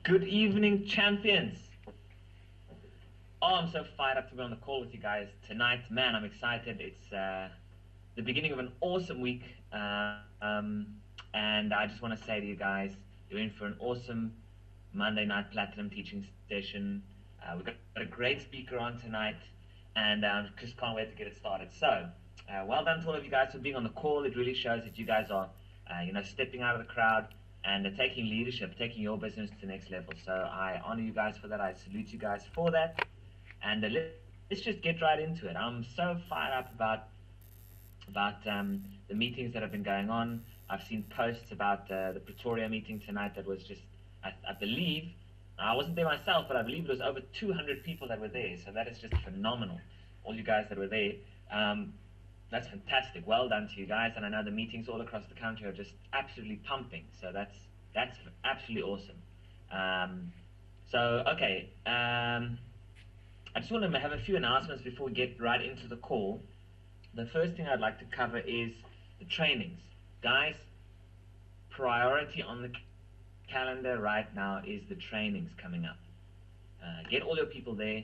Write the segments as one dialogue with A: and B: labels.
A: Good evening, champions. Oh, I'm so fired up to be on the call with you guys tonight. Man, I'm excited. It's the beginning of an awesome week. And I just want to say to you guys, you're in for an awesome Monday night platinum teaching session. We've got a great speaker on tonight, and just can't wait to get it started. So, well done to all of you guys for being on the call. It really shows that you guys are, stepping out of the crowd and taking leadership, taking your business to the next level. So I honor you guys for that. I salute you guys for that. And let's just get right into it. I'm so fired up about the meetings that have been going on. I've seen posts about the Pretoria meeting tonight that was just, I believe, I wasn't there myself, but I believe it was over 200 people that were there. So that is just phenomenal. All you guys that were there. That's fantastic. Well done to you guys. And I know the meetings all across the country are just absolutely pumping. So that's absolutely awesome. Okay. I just want to have a few announcements before we get right into the call. The first thing I'd like to cover is the trainings. Guys, priority on the calendar right now is the trainings coming up. Get all your people there.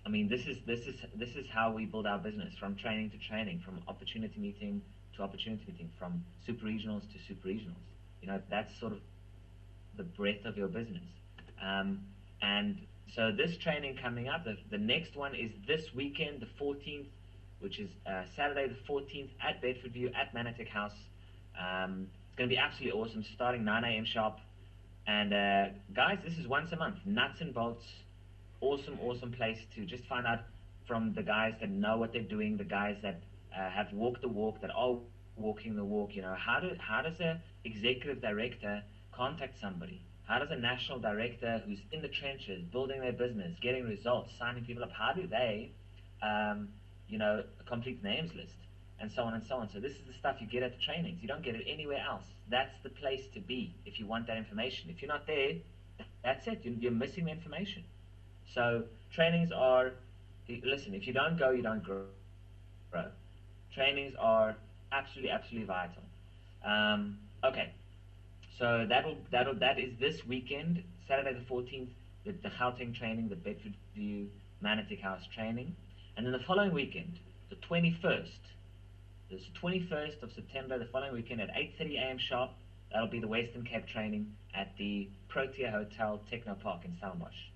A: I mean, this is how we build our business, from training to training, from opportunity meeting to opportunity meeting, from super regionals to super regionals. You know, that's sort of the breadth of your business. And so this training coming up, the next one is this weekend, the 14th, which is Saturday the 14th at Bedford View at Manatech House. It's going to be absolutely awesome, starting 9 a.m. sharp. And guys, this is once a month, nuts and bolts. Awesome place to just find out from the guys that know what they're doing, the guys that have walked the walk, that are walking the walk. You know, how does a executive director contact somebody? How does a national director who's in the trenches, building their business, getting results, signing people up, how do they, complete the names list, and so on and so on. So this is the stuff you get at the trainings. You don't get it anywhere else. That's the place to be if you want that information. If you're not there, that's it. You're missing the information. So trainings are, listen, if you don't go, you don't grow. Trainings are absolutely vital. Okay, so that is this weekend, Saturday the 14th, the Gauteng training, the Bedford View Manatech House training, and then the following weekend, the 21st, this 21st of September, the following weekend at 8:30 a.m. sharp, that'll be the Western Cape training at the Protea Hotel Techno Park in Stellenbosch.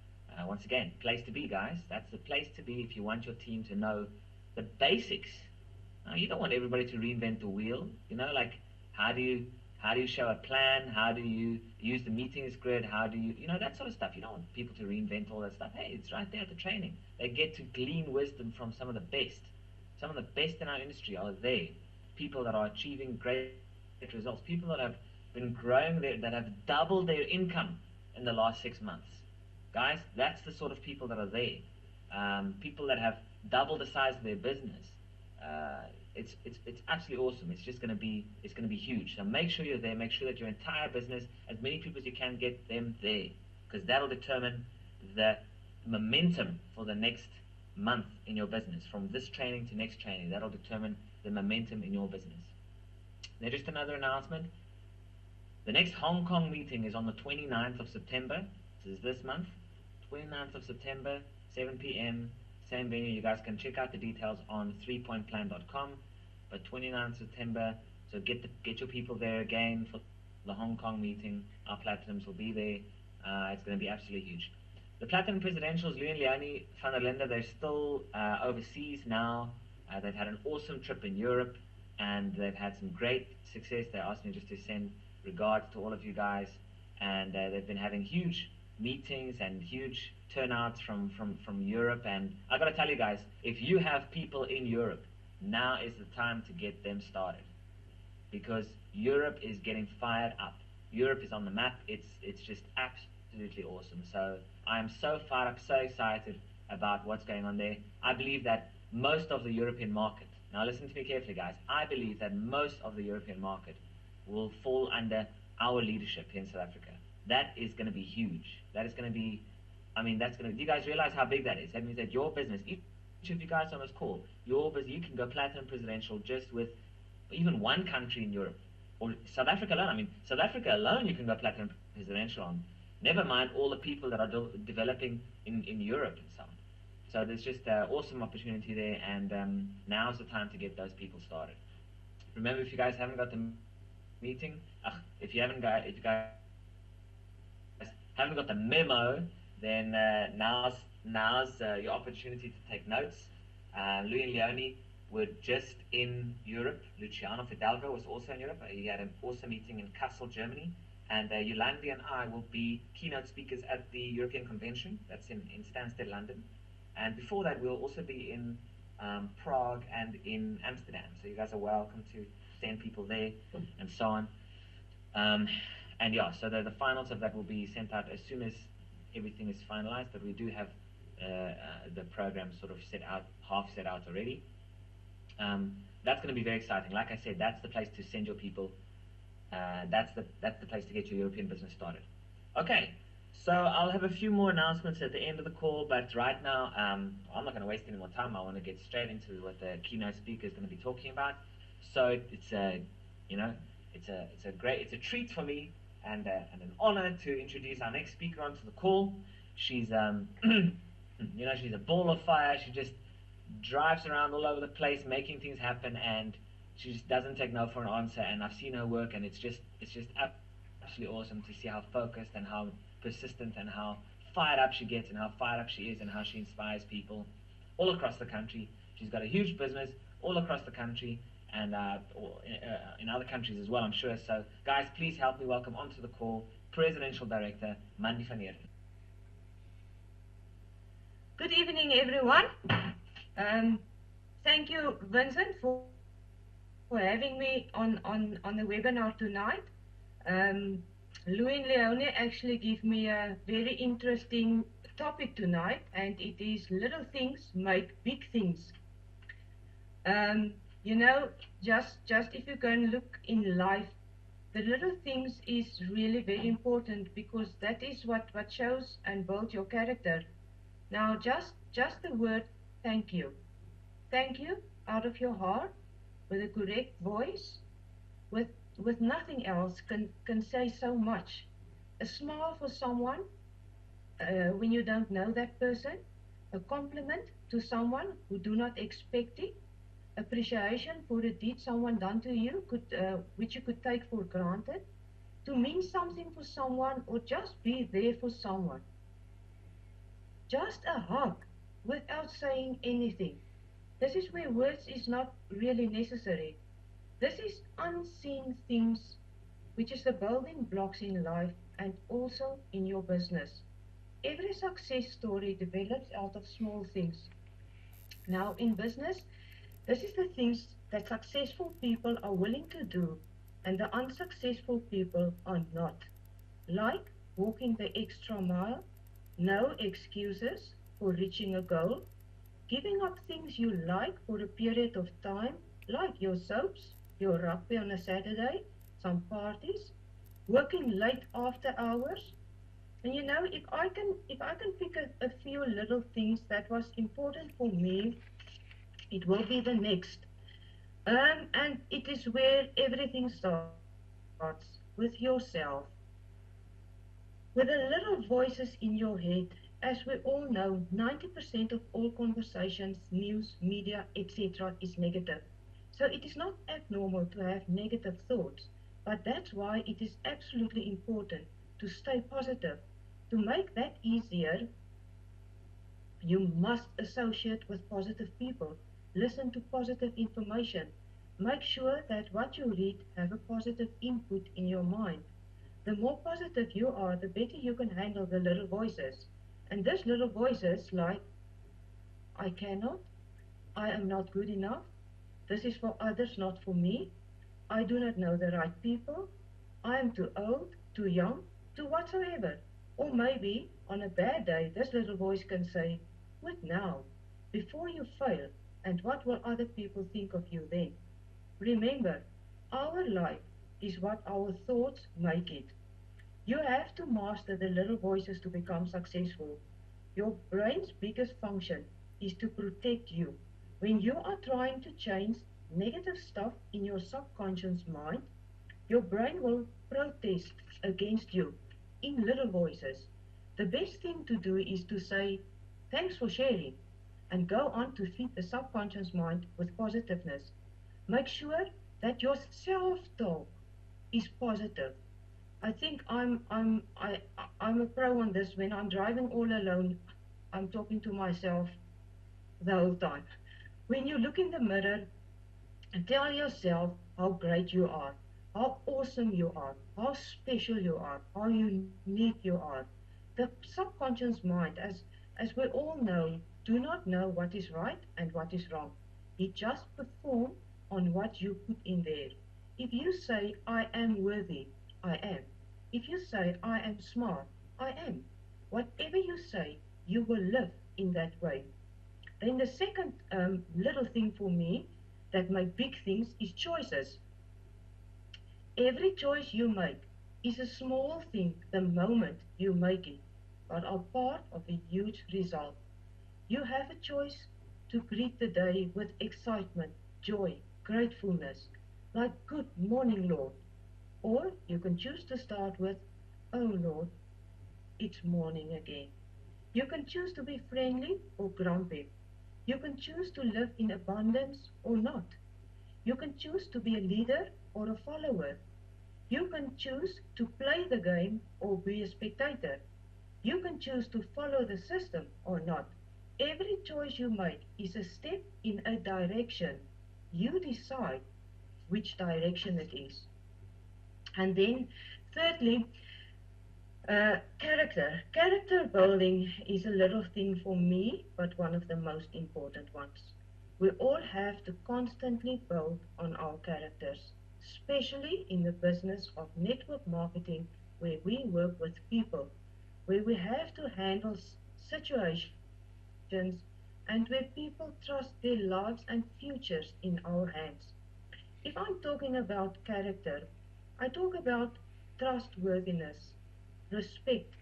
A: Once again, place to be, guys. That's the place to be if you want your team to know the basics. You don't want everybody to reinvent the wheel. You know, like how do you show a plan? How do you use the meetings grid? How do you, that sort of stuff. You don't want people to reinvent all that stuff. Hey, it's right there at the training. They get to glean wisdom from some of the best. Some of the best in our industry are there. People that are achieving great results. People that have been growing, that have doubled their income in the last 6 months. Guys, that's the sort of people that are there. People that have doubled the size of their business. It's absolutely awesome. It's going to be huge. So make sure you're there. Make sure that your entire business, as many people as you can, get them there, because that'll determine the momentum for the next month in your business. From this training to next training, that'll determine the momentum in your business. Now, just another announcement. The next Hong Kong meeting is on the 29th of September. This is this month. 29th of September, 7 p.m., same venue. You guys can check out the details on 3pointplan.com. But 29th September, so get your people there again for the Hong Kong meeting. Our platinums will be there. It's going to be absolutely huge. The Platinum Presidentials, Louis and Leonie van der Linde, they're still overseas now. They've had an awesome trip in Europe, and they've had some great success. They asked me just to send regards to all of you guys, and they've been having huge meetings and huge turnouts from Europe. And I gotta tell you guys, if you have people in Europe, now is the time to get them started, because Europe is getting fired up. Europe is on the map. It's just absolutely awesome. So I am so fired up, so excited about what's going on there. I believe that most of the European market, now listen to me carefully, guys, I believe that most of the European market will fall under our leadership here in South Africa. That is going to be huge. That is going to be, do you guys realize how big that is? That means that your business, each of you guys on this call, your business, you can go platinum presidential just with even one country in Europe, or South Africa alone. South Africa alone, you can go platinum presidential on. Never mind all the people that are developing in Europe and so on. So there's just an awesome opportunity there, and now's the time to get those people started. Remember, if you guys haven't got the meeting, if you guys haven't got the memo, then now's your opportunity to take notes. Louis and Leonie were just in Europe. Luciano Fidalgo was also in Europe. He had an awesome meeting in Kassel, Germany. And Yolandi and I will be keynote speakers at the European Convention. That's in Stansted, London. And before that, we'll also be in Prague and in Amsterdam. So you guys are welcome to send people there and so on. And yeah, so the finals of that will be sent out as soon as everything is finalized. But we do have the program sort of half set out already. That's going to be very exciting. Like I said, that's the place to send your people. That's the place to get your European business started. Okay, so I'll have a few more announcements at the end of the call, but right now I'm not going to waste any more time. I want to get straight into what the keynote speaker is going to be talking about. So it's a treat for me and an honor to introduce our next speaker onto the call. She's she's a ball of fire. She just drives around all over the place making things happen, and she just doesn't take no for an answer. And I've seen her work, and it's just absolutely awesome to see how focused and how persistent and how fired up she gets and how fired up she is and how she inspires people all across the country. She's got a huge business all across the country and in other countries as well, I'm sure. So guys, please help me welcome onto the call Presidential Director Mandy van Heerden.
B: Good evening, everyone. Thank you, Vincent, for having me on the webinar tonight. Louis and Leonie actually give me a very interesting topic tonight, and it is little things make big things. Just if you go and look in life, the little things is really very important, because that is what shows and builds your character. Now, just the word thank you. Thank you out of your heart, with a correct voice, with nothing else can say so much. A smile for someone when you don't know that person, a compliment to someone who do not expect it, appreciation for a deed someone done to you, which you could take for granted, to mean something for someone or just be there for someone. Just a hug without saying anything. This is where words is not really necessary. This is unseen things, which is the building blocks in life and also in your business. Every success story develops out of small things. Now, in business, this is the things that successful people are willing to do and the unsuccessful people are not. Like walking the extra mile, no excuses for reaching a goal, giving up things you like for a period of time, like your soaps, your rugby on a Saturday, some parties, working late after hours. And if I can pick a few little things that was important for me, it will be the next. And it is where everything starts, with yourself. With the little voices in your head. As we all know, 90% of all conversations, news, media, etc. is negative. So it is not abnormal to have negative thoughts, but that's why it is absolutely important to stay positive. To make that easier, you must associate with positive people. Listen to positive information. Make sure that what you read have a positive input in your mind. The more positive you are, the better you can handle the little voices. And those little voices like, I cannot, I am not good enough, this is for others, not for me, I do not know the right people, I am too old, too young, too whatsoever. Or maybe, on a bad day, this little voice can say, what now? Before you fail, and what will other people think of you then? Remember, our life is what our thoughts make it. You have to master the little voices to become successful. Your brain's biggest function is to protect you. When you are trying to change negative stuff in your subconscious mind, your brain will protest against you. in little voices. The best thing to do is to say, thanks for sharing, and go on to feed the subconscious mind with positiveness. Make sure that your self-talk is positive. I think I'm a pro on this. When I'm driving all alone, I'm talking to myself the whole time. When you look in the mirror and tell yourself how great you are, how awesome you are, how special you are, how unique you are. The subconscious mind, as we all know, do not know what is right and what is wrong. It just performs on what you put in there. If you say, I am worthy, I am. If you say, I am smart, I am. Whatever you say, you will live in that way. Then the second little thing for me that make big things is choices. Every choice you make is a small thing the moment you make it, but are part of a huge result. You have a choice to greet the day with excitement, joy, gratefulness, like good morning, Lord. Or you can choose to start with, oh Lord, it's morning again. You can choose to be friendly or grumpy. You can choose to live in abundance or not. You can choose to be a leader or a follower. You can choose to play the game or be a spectator. You can choose to follow the system or not. Every choice you make is a step in a direction. You decide which direction it is. And then, thirdly, character. Character building is a little thing for me, but one of the most important ones. We all have to constantly build on our characters, especially in the business of network marketing, where we work with people, where we have to handle situations, and where people trust their lives and futures in our hands. If I'm talking about character, I talk about trustworthiness, respect,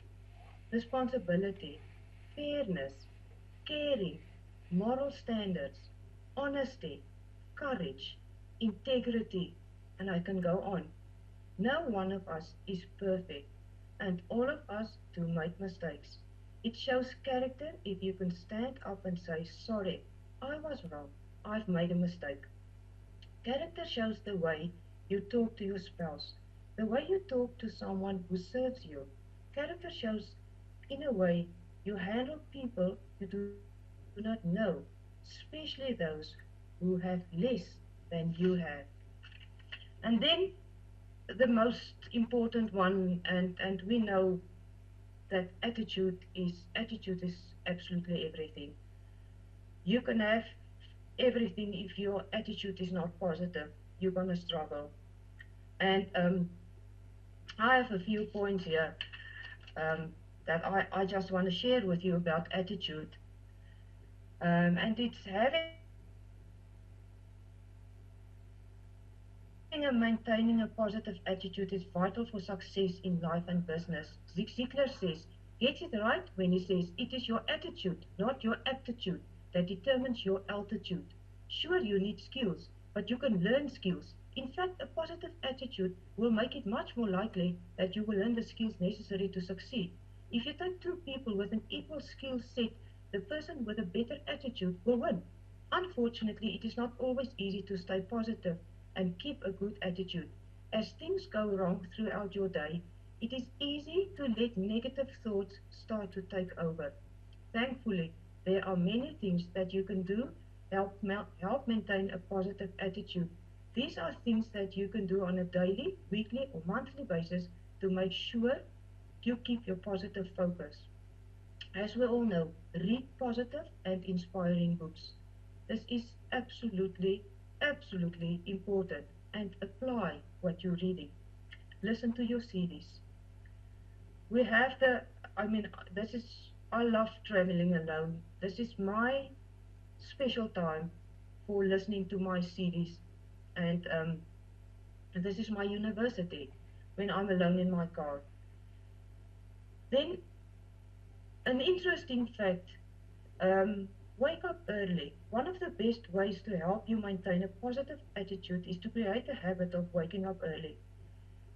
B: responsibility, fairness, caring, moral standards, honesty, courage, integrity, and I can go on. No one of us is perfect, and all of us do make mistakes. It shows character if you can stand up and say, sorry, I was wrong, I've made a mistake. Character shows the way you talk to your spouse, the way you talk to someone who serves you. Character shows, in a way, you handle people you do not know, especially those who have less than you have. And then the most important one, and we know that attitude is absolutely everything. You can have everything if your attitude is not positive. You're gonna struggle. And I have a few points here that I just want to share with you about attitude. And it's and maintaining a positive attitude is vital for success in life and business. Zig Ziglar says, gets it right when he says, it is your attitude, not your aptitude, that determines your altitude. Sure, you need skills, but you can learn skills. In fact, a positive attitude will make it much more likely that you will learn the skills necessary to succeed. If you take two people with an equal skill set, the person with a better attitude will win. Unfortunately, it is not always easy to stay positive and keep a good attitude. As things go wrong throughout your day, it is easy to let negative thoughts start to take over. Thankfully, there are many things that you can do help maintain a positive attitude. These are things that you can do on a daily, weekly, or monthly basis to make sure you keep your positive focus. As we all know, read positive and inspiring books. This is absolutely important, and apply what you're reading. Listen to your CDs. We have this is, I love traveling alone. This is my special time for listening to my CDs, and this is my university when I'm alone in my car. Then, an interesting fact, wake up early. One of the best ways to help you maintain a positive attitude is to create a habit of waking up early.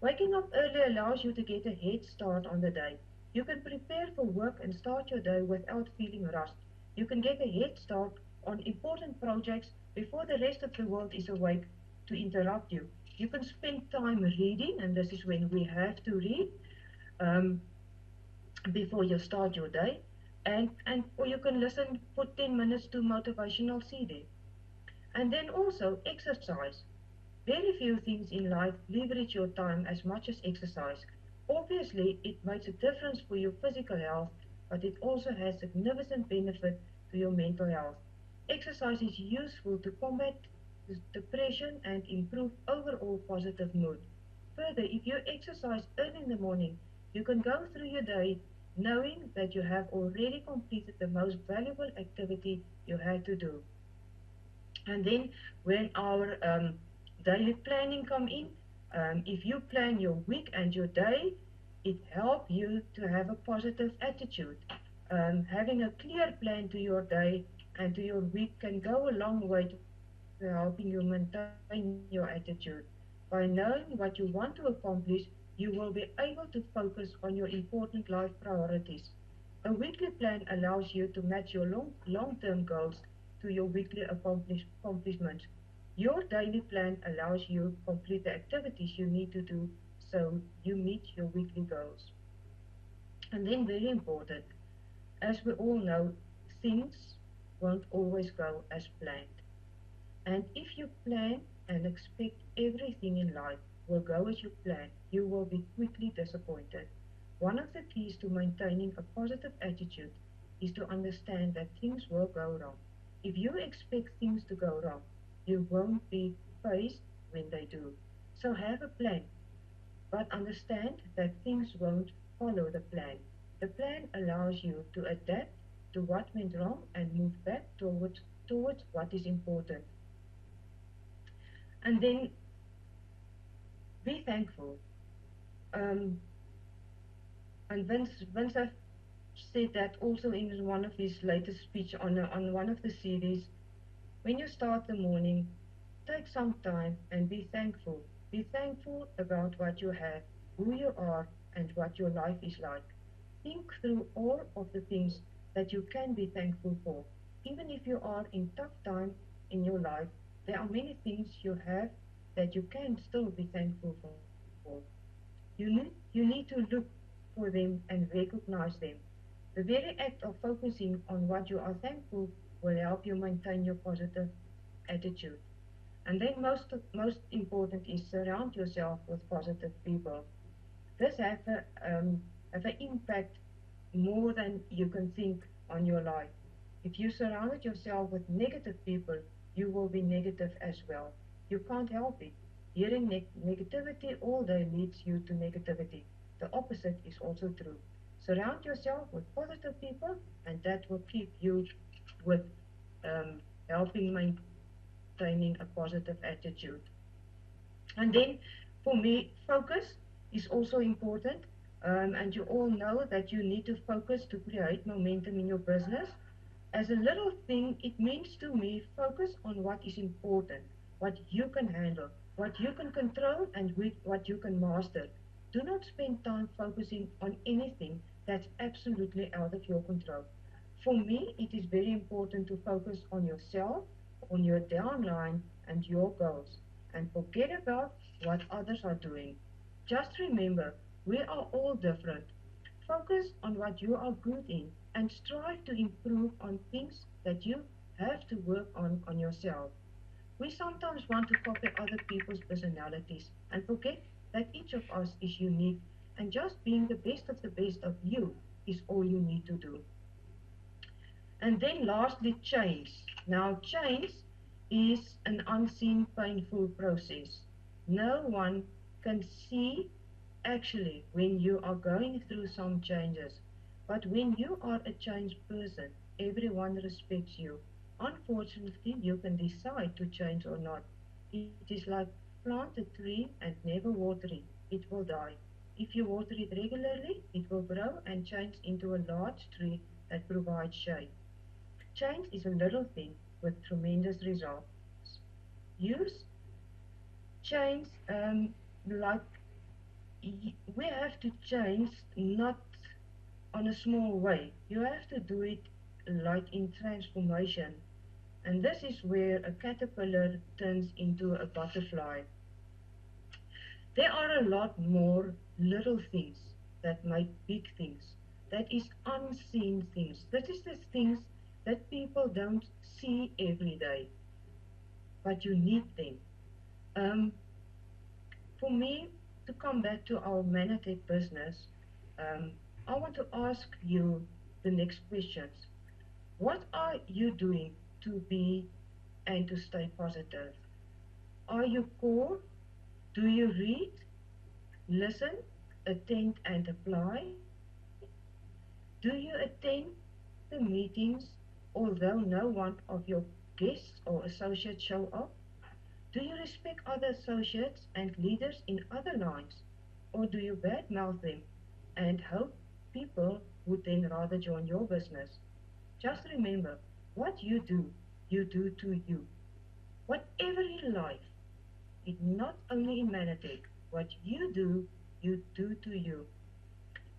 B: Waking up early allows you to get a head start on the day. You can prepare for work and start your day without feeling rushed. You can get a head start on important projects before the rest of the world is awake to interrupt you. You can spend time reading, and this is when we have to read um, before you start your day, and or you can listen for 10 minutes to motivational CD. And then also exercise. Very few things in life leverage your time as much as exercise. Obviously, it makes a difference for your physical health, but it also has significant benefit to your mental health. Exercise is useful to combat depression and improve overall positive mood. Further, if you exercise early in the morning, you can go through your day knowing that you have already completed the most valuable activity you had to do. And then when our daily planning come in, if you plan your week and your day, it helps you to have a positive attitude. Having a clear plan to your day and to your week can go a long way to helping you maintain your attitude. By knowing what you want to accomplish, you will be able to focus on your important life priorities. A weekly plan allows you to match your long-term goals to your weekly accomplishments. Your daily plan allows you to complete the activities you need to do so you meet your weekly goals. And then very important, as we all know, things won't always go as planned. And if you plan and expect everything in life will go as you plan, you will be quickly disappointed. One of the keys to maintaining a positive attitude is to understand that things will go wrong. If you expect things to go wrong, you won't be faced when they do. So have a plan, but understand that things won't follow the plan. The plan allows you to adapt to what went wrong and move back towards what is important. And then be thankful. Um, and Vince have said that also in one of his latest speech on one of the series. When you start the morning, take some time and be thankful. Be thankful about what you have, who you are, and what your life is like. Think through all of the things that you can be thankful for. Even if you are in tough time in your life, there are many things you have that you can still be thankful for. You need to look for them and recognize them. The very act of focusing on what you are thankful will help you maintain your positive attitude. And then most important is surround yourself with positive people. This have an impact more than you can think on your life. If you surrounded yourself with negative people, you will be negative as well. You can't help it. Hearing negativity all day leads you to negativity. The opposite is also true. Surround yourself with positive people, and that will keep you with helping maintaining a positive attitude. And then for me, focus is also important. And you all know that you need to focus to create momentum in your business. As a little thing, it means to me focus on what is important, what you can handle, what you can control, and what you can master. Do not spend time focusing on anything that's absolutely out of your control. For me, it is very important to focus on yourself, on your downline, and your goals, and forget about what others are doing. Just remember, we are all different. Focus on what you are good in and strive to improve on things that you have to work on yourself. We sometimes want to copy other people's personalities and forget that each of us is unique, and just being the best of the best of you is all you need to do. And then lastly, change. Now, change is an unseen, painful process. No one can see actually when you are going through some changes. But when you are a changed person, everyone respects you. Unfortunately, you can decide to change or not. It is like plant a tree and never water it. It will die. If you water it regularly, it will grow and change into a large tree that provides shade. Change is a little thing with tremendous results. Use change like we have to change, not on a small way. You have to do it like in transformation. And this is where a caterpillar turns into a butterfly. There are a lot more little things that make big things. That is unseen things. That is the things that people don't see every day, but you need them. Um, for me, to come back to our Manatech business, um, I want to ask you the next questions. What are you doing to be and to stay positive? Are you core? Do you read, listen, attend and apply? Do you attend the meetings although no one of your guests or associates show up? Do you respect other associates and leaders in other lines? Or do you badmouth them and hope people would then rather join your business? Just remember, what you do to you. Whatever in life, it not only in Manatech, what you do to you.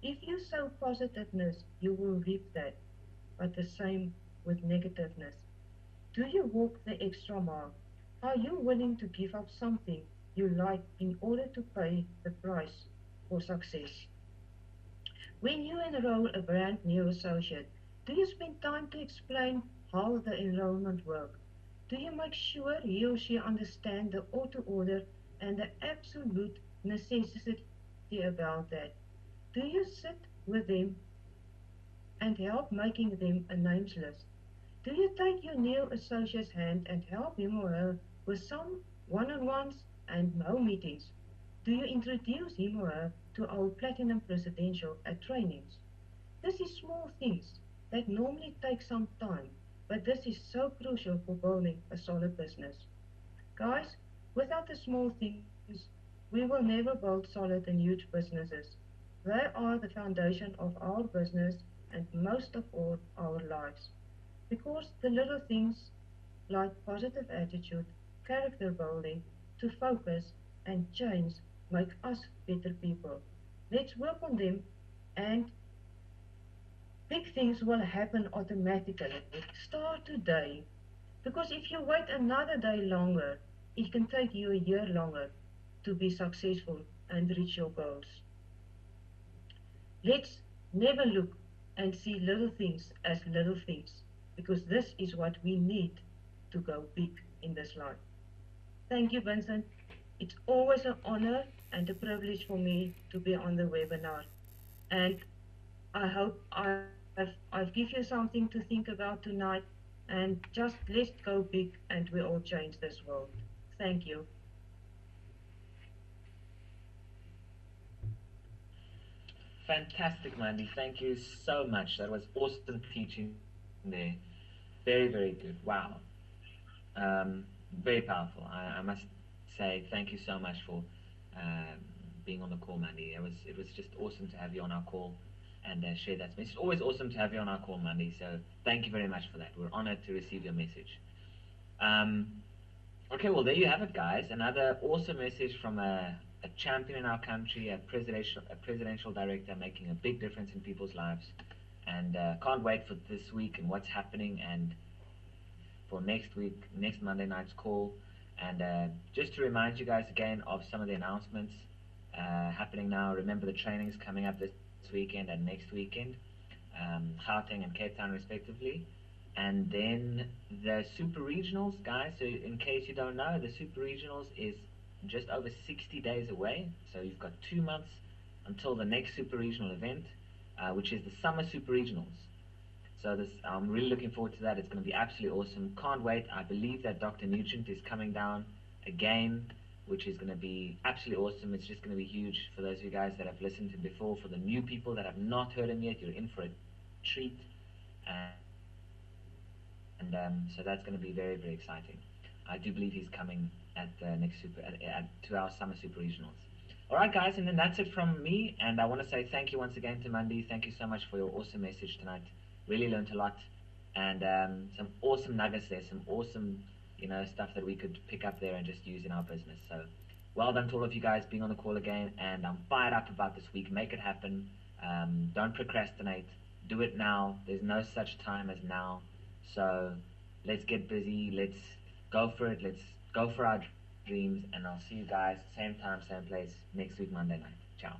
B: If you sow positiveness, you will reap that, but the same with negativeness. Do you walk the extra mile? Are you willing to give up something you like in order to pay the price for success? When you enroll a brand new associate, do you spend time to explain how the enrollment works? Do you make sure he or she understands the auto order and the absolute necessity about that? Do you sit with them and help making them a names list? Do you take your new associate's hand and help him or her with some one-on-ones and home meetings? Do you introduce him or her to our Platinum Presidential at trainings? This is small things that normally take some time, but this is so crucial for building a solid business. Guys, without the small things, we will never build solid and huge businesses. They are the foundation of our business and most of all our lives. Because the little things like positive attitude, character building, to focus and change make us better people. Let's work on them and big things will happen automatically. Start today. Because if you wait another day longer, it can take you a year longer to be successful and reach your goals. Let's never look and see little things as little things, because this is what we need to go big in this life. Thank you, Vincent. It's always an honor and a privilege for me to be on the webinar. And I hope I've given you something to think about tonight. And just let's go big and we all change this world. Thank you.
A: Fantastic, Mandy. Thank you so much. That was awesome teaching there. Very, very good. Wow. Very powerful. I must say thank you so much for being on the call, Mandy. It was just awesome to have you on our call and share that message. It's always awesome to have you on our call, Mandy. So thank you very much for that. We're honored to receive your message. Okay, well there you have it, guys. Another awesome message from a champion in our country, a presidential director making a big difference in people's lives. And can't wait for this week and what's happening, and for next week, next Monday night's call. And just to remind you guys again of some of the announcements happening now. Remember the trainings coming up this weekend and next weekend, Gauteng and Cape Town respectively. And then the Super Regionals, guys, so in case you don't know, the Super Regionals is just over 60 days away. So you've got 2 months until the next Super Regional event, which is the Summer Super Regionals. So I'm really looking forward to that. It's going to be absolutely awesome. Can't wait. I believe that Dr. Nugent is coming down again, which is going to be absolutely awesome. It's just going to be huge for those of you guys that have listened to him before. For the new people that have not heard him yet, you're in for a treat. So that's going to be very, very exciting. I do believe he's coming at next to our Summer Super Regionals. Alright guys, and then that's it from me, and I want to say thank you once again to Mandy. Thank you so much for your awesome message tonight. Really learned a lot, and some awesome nuggets there, some awesome stuff that we could pick up there and just use in our business. So well done to all of you guys being on the call again, and I'm fired up about this week. Make it happen. Don't procrastinate. Do it now. There's no such time as now. So let's get busy. Let's go for it. Let's go for our dreams, and I'll see you guys same time, same place next week, Monday night. Ciao.